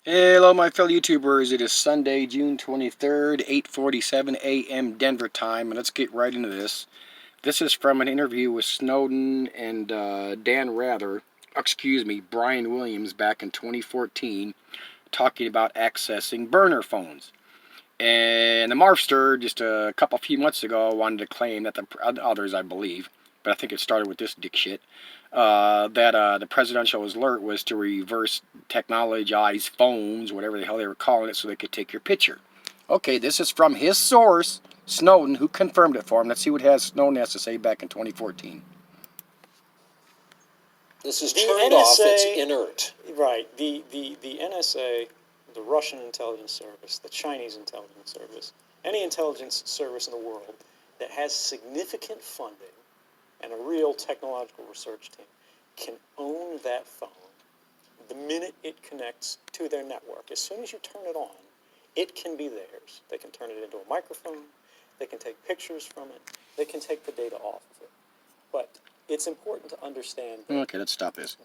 Hello, my fellow YouTubers. It is Sunday, June 23rd, 8:47 a.m. Denver time, and let's get right into this. This is from an interview with Snowden and Brian Williams back in 2014, talking about accessing burner phones. And the Marfster, just a few months ago, wanted to claim that the others, I believe, but I think it started with this dick shit, that the presidential alert was to reverse technologize phones, whatever the hell they were calling it, so they could take your picture. Okay, this is from his source, Snowden, who confirmed it for him. Let's see what Snowden has to say back in 2014. This is turned off, it's inert. Right. The NSA, the Russian intelligence service, the Chinese intelligence service, any intelligence service in the world that has significant funding and a real technological research team can own that phone the minute it connects to their network. As soon as you turn it on, it can be theirs. They can turn it into a microphone. They can take pictures from it. They can take the data off of it. But it's important to understand that. Okay, let's stop this.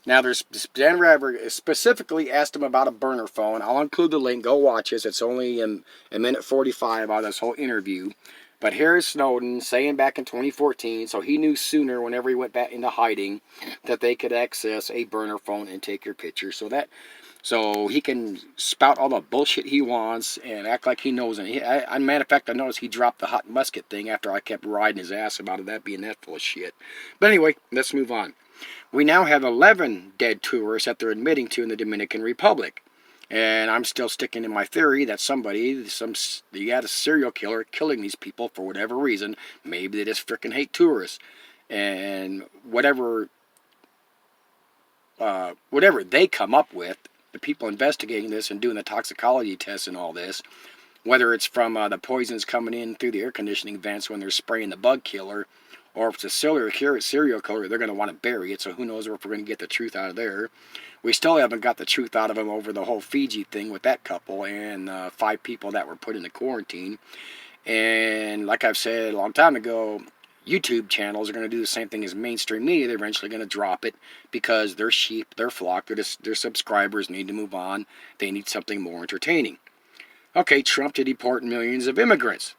Now, there's Dan Rather specifically asked him about a burner phone. I'll include the link. Go watch this. It's only a minute 45 out of this whole interview. But here's Snowden saying back in 2014, so he knew sooner whenever he went back into hiding that they could access a burner phone and take your picture. So he can spout all the bullshit he wants and act like he knows it. Matter of fact, I noticed he dropped the hot musket thing after I kept riding his ass about that being that full of shit. But anyway, let's move on. We now have 11 dead tourists that they're admitting to in the Dominican Republic. And I'm still sticking to my theory that you got a serial killer killing these people for whatever reason. Maybe they just frickin' hate tourists. And whatever they come up with, the people investigating this and doing the toxicology tests and all this, whether it's from the poisons coming in through the air conditioning vents when they're spraying the bug killer, or if it's a serial killer, they're going to want to bury it, so who knows if we're going to get the truth out of there. We still haven't got the truth out of them over the whole Fiji thing with that couple and 5 people that were put into quarantine. And like I've said a long time ago, YouTube channels are going to do the same thing as mainstream media. They're eventually going to drop it because their sheep, their flock, their subscribers need to move on. They need something more entertaining. Okay, Trump to deport millions of immigrants.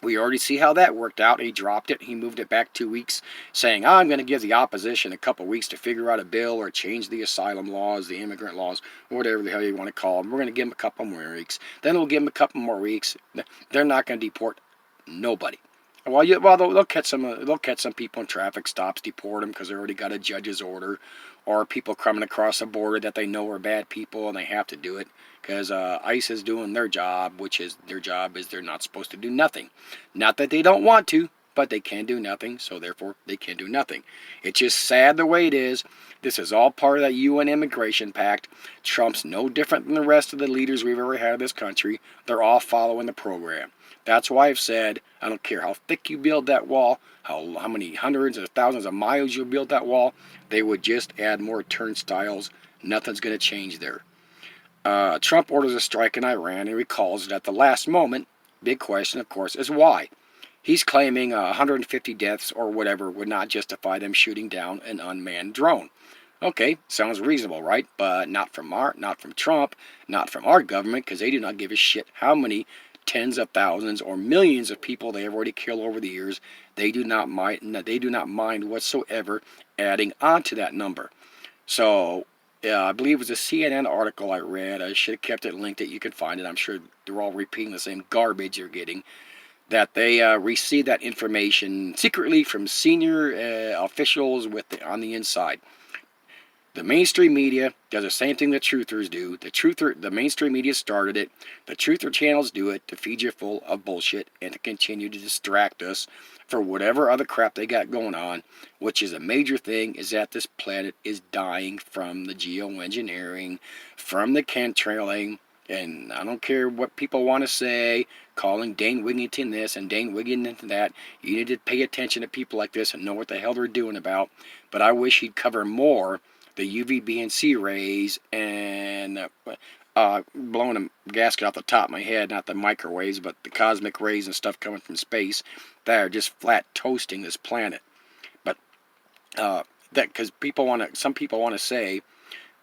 We already see how that worked out. He dropped it. He moved it back 2 weeks, saying, I'm going to give the opposition a couple weeks to figure out a bill or change the asylum laws, the immigrant laws, whatever the hell you want to call them. We're going to give them a couple more weeks. Then we'll give them a couple more weeks. They're not going to deport nobody. Well, they'll catch some people in traffic stops, deport them because they already got a judge's order, or people coming across the border that they know are bad people and they have to do it because ICE is doing their job, which is their job is they're not supposed to do nothing. Not that they don't want to, but they can do nothing, so therefore they can do nothing. It's just sad the way it is. This is all part of that UN immigration pact. Trump's no different than the rest of the leaders we've ever had in this country. They're all following the program. That's why I've said, I don't care how thick you build that wall, how many hundreds or thousands of miles you build that wall, they would just add more turnstiles. Nothing's going to change there. Trump orders a strike in Iran and recalls it at the last moment. Big question, of course, is why. He's claiming 150 deaths or whatever would not justify them shooting down an unmanned drone. Okay, sounds reasonable, right? But not from Trump, not from our government, because they do not give a shit how many tens of thousands or millions of people they have already killed over the years. They do not mind whatsoever adding on to that number. So I believe it was a CNN article I read. I should have kept it linked that you can find it. I'm sure they're all repeating the same garbage you're getting. That they received that information secretly from senior officials on the inside. The mainstream media does the same thing the truthers do. The mainstream media started it. The truther channels do it to feed you full of bullshit and to continue to distract us for whatever other crap they got going on, which is a major thing, is that this planet is dying from the geoengineering, from the chemtrailing, and I don't care what people want to say, calling Dane Wigington this and Dane Wigington that. You need to pay attention to people like this and know what the hell they're doing about. But I wish he'd cover more the UVB and C rays and blowing a gasket off the top of my head, not the microwaves, but the cosmic rays and stuff coming from space that are just flat toasting this planet. But that because some people want to say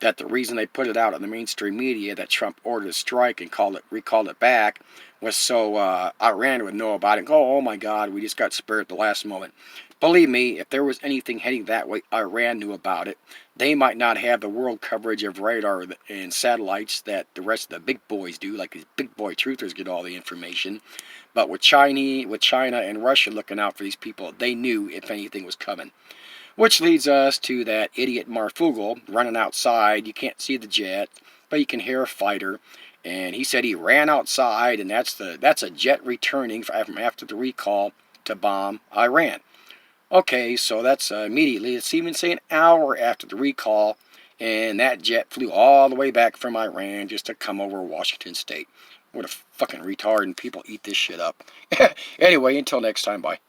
that the reason they put it out on the mainstream media that Trump ordered a strike and recalled it back was so Iran would know about it and go, oh my God, we just got spared at the last moment. Believe me, if there was anything heading that way, Iran knew about it. They might not have the world coverage of radar and satellites that the rest of the big boys do, like these big boy truthers get all the information. But with China and Russia looking out for these people, they knew if anything was coming. Which leads us to that idiot Marfoogle running outside. You can't see the jet, but you can hear a fighter. And he said he ran outside, and that's a jet returning from after the recall to bomb Iran. Okay, so that's immediately. It's even say an hour after the recall, and that jet flew all the way back from Iran just to come over Washington State. What a fucking retard, and people eat this shit up. Anyway, until next time, bye.